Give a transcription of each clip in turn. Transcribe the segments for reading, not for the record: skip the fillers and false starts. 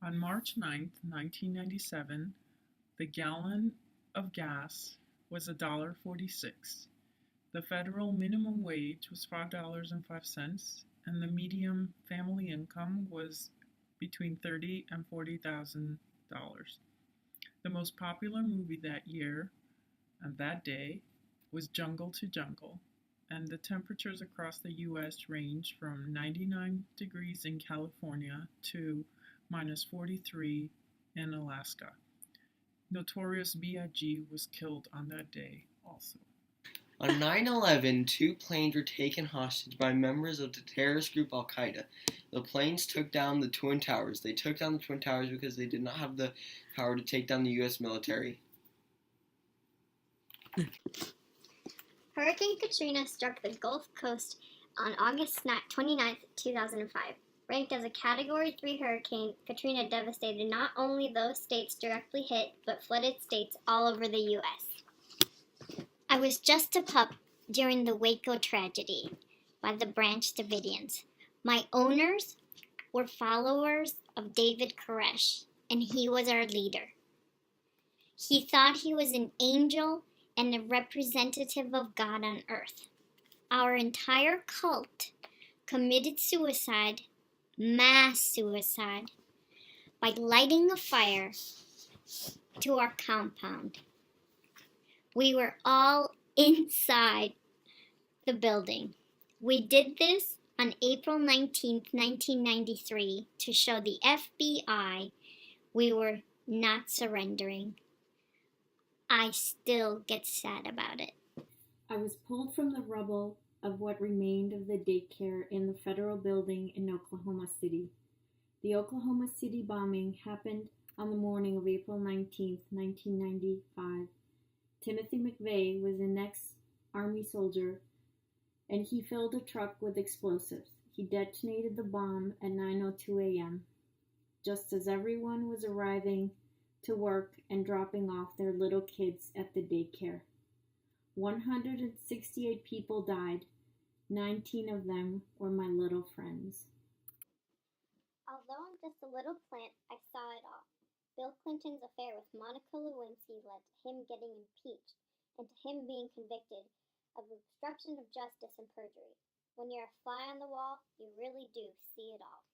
On March 9, 1997, the gallon of gas was $1.46. The federal minimum wage was $5.05, and the median family income was between $30,000 and $40,000. The most popular movie that year and that day was Jungle to Jungle, and the temperatures across the US ranged from 99 degrees in California to minus 43 in Alaska. Notorious B.I.G. was killed on that day also. On 9/11, two planes were taken hostage by members of the terrorist group Al Qaeda. The planes took down the Twin Towers. They took down the Twin Towers because they did not have the power to take down the U.S. military. Hurricane Katrina struck the Gulf Coast on August 29, 2005. Ranked as a Category 3 hurricane, Katrina devastated not only those states directly hit, but flooded states all over the U.S. I was just a pup during the Waco tragedy by the Branch Davidians. My owners were followers of David Koresh, and he was our leader. He thought he was an angel and a representative of God on earth. Our entire cult committed suicide, mass suicide, by lighting a fire to our compound. We were all inside the building. We did this on April 19, 1993, to show the FBI we were not surrendering. I still get sad about it. I was pulled from the rubble of what remained of the daycare in the federal building in Oklahoma City. The Oklahoma City bombing happened on the morning of April 19, 1995. Timothy McVeigh was an ex-Army soldier, and he filled a truck with explosives. He detonated the bomb at 9:02 a.m., just as everyone was arriving to work and dropping off their little kids at the daycare. 168 people died. 19 of them were my little friends. Although I'm just a little plant, I saw it all. Bill Clinton's affair with Monica Lewinsky led to him getting impeached and to him being convicted of obstruction of justice and perjury. When you're a fly on the wall, you really do see it all.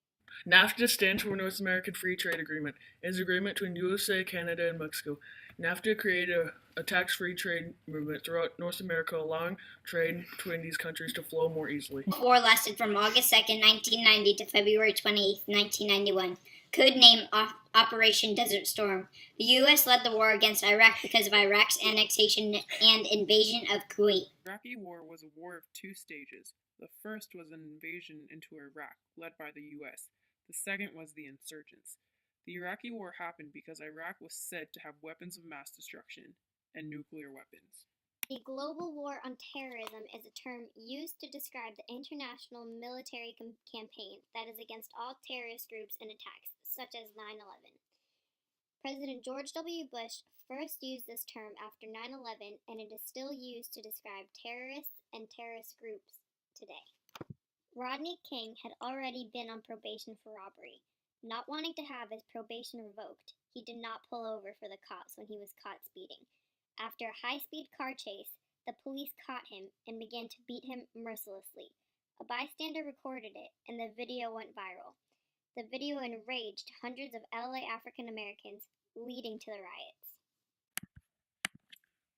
NAFTA stands for North American Free Trade Agreement. It is an agreement between USA, Canada, and Mexico. NAFTA created a tax-free trade movement throughout North America, allowing trade between these countries to flow more easily. The war lasted from August 2, 1990 to February 28, 1991. Code name Operation Desert Storm. The U.S. led the war against Iraq because of Iraq's annexation and invasion of Kuwait. The Iraqi War was a war of two stages. The first was an invasion into Iraq, led by the U.S. The second was the insurgents. The Iraqi War happened because Iraq was said to have weapons of mass destruction and nuclear weapons. The global war on terrorism is a term used to describe the international military campaign that is against all terrorist groups and attacks, such as 9/11. President George W. Bush first used this term after 9/11, and it is still used to describe terrorists and terrorist groups today. Rodney King had already been on probation for robbery. Not wanting to have his probation revoked, he did not pull over for the cops when he was caught speeding. After a high-speed car chase, the police caught him and began to beat him mercilessly. A bystander recorded it, and the video went viral. The video enraged hundreds of LA African Americans, leading to the riots.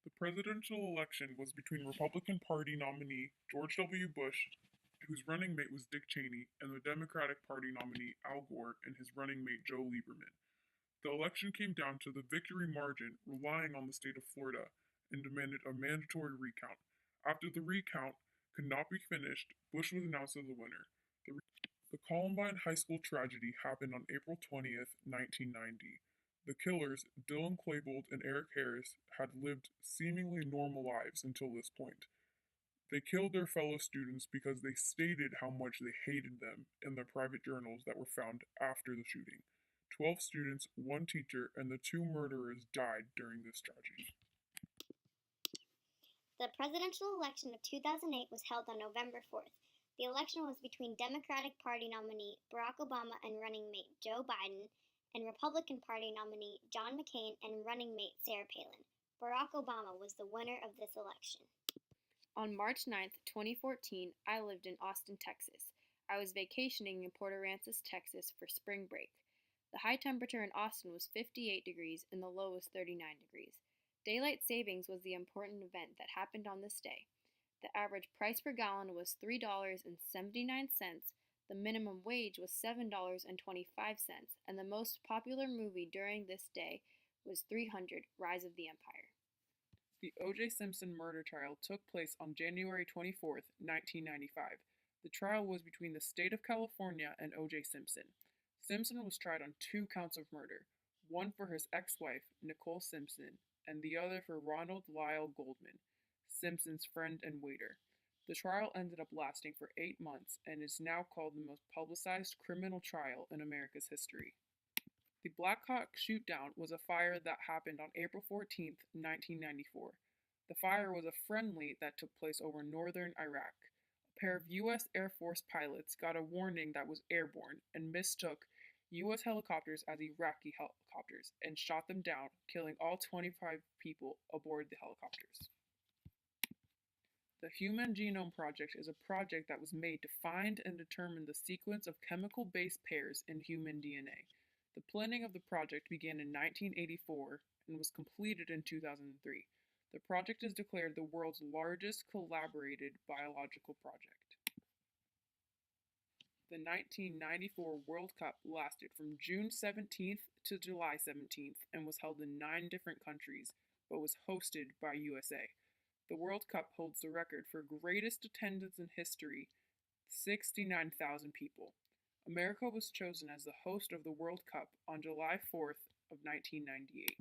The presidential election was between Republican Party nominee George W. Bush, whose running mate was Dick Cheney, and the Democratic Party nominee Al Gore and his running mate Joe Lieberman. The election came down to the victory margin, relying on the state of Florida, and demanded a mandatory recount. After the recount could not be finished, Bush was announced as the winner. The Columbine High School tragedy happened on April 20th, 1990. The killers, Dylan Klebold and Eric Harris, had lived seemingly normal lives until this point. They killed their fellow students because they stated how much they hated them in their private journals that were found after the shooting. 12 students, 1 teacher, and the 2 murderers died during this tragedy. The presidential election of 2008 was held on November 4th. The election was between Democratic Party nominee Barack Obama and running mate Joe Biden, and Republican Party nominee John McCain and running mate Sarah Palin. Barack Obama was the winner of this election. On March 9, 2014, I lived in Austin, Texas. I was vacationing in Port Aransas, Texas for spring break. The high temperature in Austin was 58 degrees and the low was 39 degrees. Daylight savings was the important event that happened on this day. The average price per gallon was $3.79, the minimum wage was $7.25, and the most popular movie during this day was 300: Rise of the Empire. The O.J. Simpson murder trial took place on January 24, 1995. The trial was between the state of California and O.J. Simpson. Simpson was tried on 2 counts of murder, one for his ex-wife, Nicole Simpson, and the other for Ronald Lyle Goldman, Simpson's friend and waiter. The trial ended up lasting for 8 months and is now called the most publicized criminal trial in America's history. The Black Hawk shoot-down was a fire that happened on April 14, 1994. The fire was a friendly that took place over northern Iraq. A pair of U.S. Air Force pilots got a warning that was airborne and mistook U.S. helicopters as Iraqi helicopters and shot them down, killing all 25 people aboard the helicopters. The Human Genome Project is a project that was made to find and determine the sequence of chemical base pairs in human DNA. The planning of the project began in 1984 and was completed in 2003. The project is declared the world's largest collaborated biological project. The 1994 World Cup lasted from June 17th to July 17th and was held in 9 different countries, but was hosted by USA. The World Cup holds the record for greatest attendance in history, 69,000 people. America was chosen as the host of the World Cup on July 4th of 1998.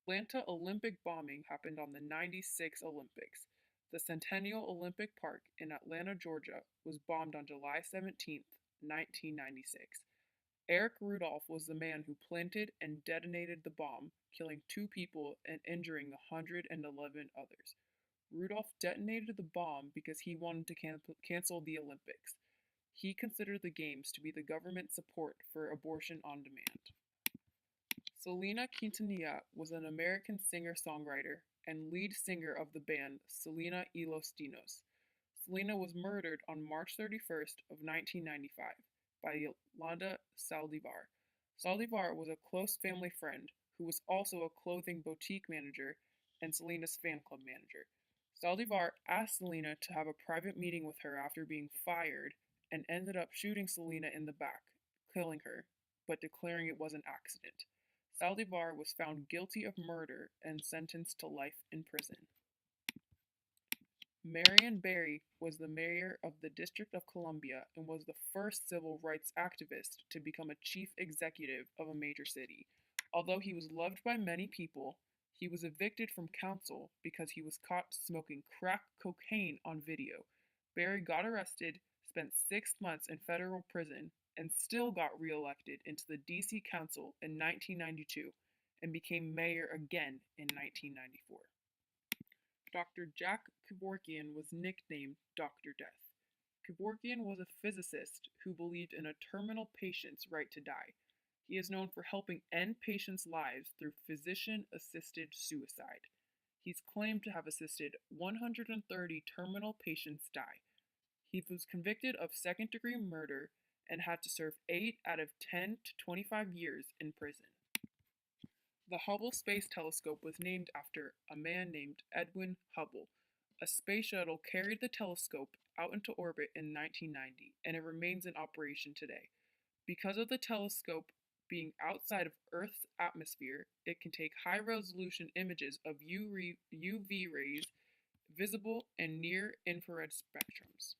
Atlanta Olympic bombing happened on the 96 Olympics. The Centennial Olympic Park in Atlanta, Georgia was bombed on July 17, 1996. Eric Rudolph was the man who planted and detonated the bomb, killing 2 people and injuring 111 others. Rudolph detonated the bomb because he wanted to cancel the Olympics. He considered the Games to be the government support for abortion on demand. Selena Quintanilla was an American singer-songwriter and lead singer of the band Selena y los Dinos. Selena was murdered on March 31st of 1995 by Yolanda Saldivar. Saldivar was a close family friend who was also a clothing boutique manager and Selena's fan club manager. Saldivar asked Selena to have a private meeting with her after being fired and ended up shooting Selena in the back, killing her, but declaring it was an accident. Saldivar was found guilty of murder and sentenced to life in prison. Marion Barry was the mayor of the District of Columbia and was the first civil rights activist to become a chief executive of a major city. Although he was loved by many people, he was evicted from council because he was caught smoking crack cocaine on video. Barry got arrested, spent 6 months in federal prison, and still got reelected into the D.C. Council in 1992 and became mayor again in 1994. Dr. Jack Kevorkian was nicknamed Dr. Death. Kevorkian was a physicist who believed in a terminal patient's right to die. He is known for helping end patients' lives through physician-assisted suicide. He's claimed to have assisted 130 terminal patients die. He was convicted of second-degree murder and had to serve 8 out of 10 to 25 years in prison. The Hubble Space Telescope was named after a man named Edwin Hubble. A space shuttle carried the telescope out into orbit in 1990, and it remains in operation today. Because of the telescope being outside of Earth's atmosphere, it can take high-resolution images of UV rays, visible and near-infrared spectrums.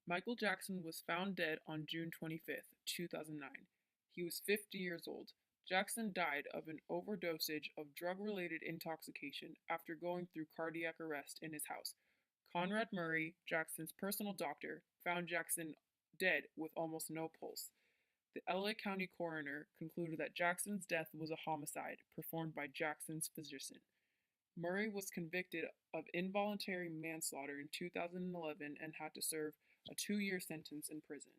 Michael Jackson was found dead on June 25, 2009. He was 50 years old. Jackson died of an overdosage of drug-related intoxication after going through cardiac arrest in his house. Conrad Murray, Jackson's personal doctor, found Jackson dead with almost no pulse. The LA County coroner concluded that Jackson's death was a homicide performed by Jackson's physician. Murray was convicted of involuntary manslaughter in 2011 and had to serve a 2-year sentence in prison.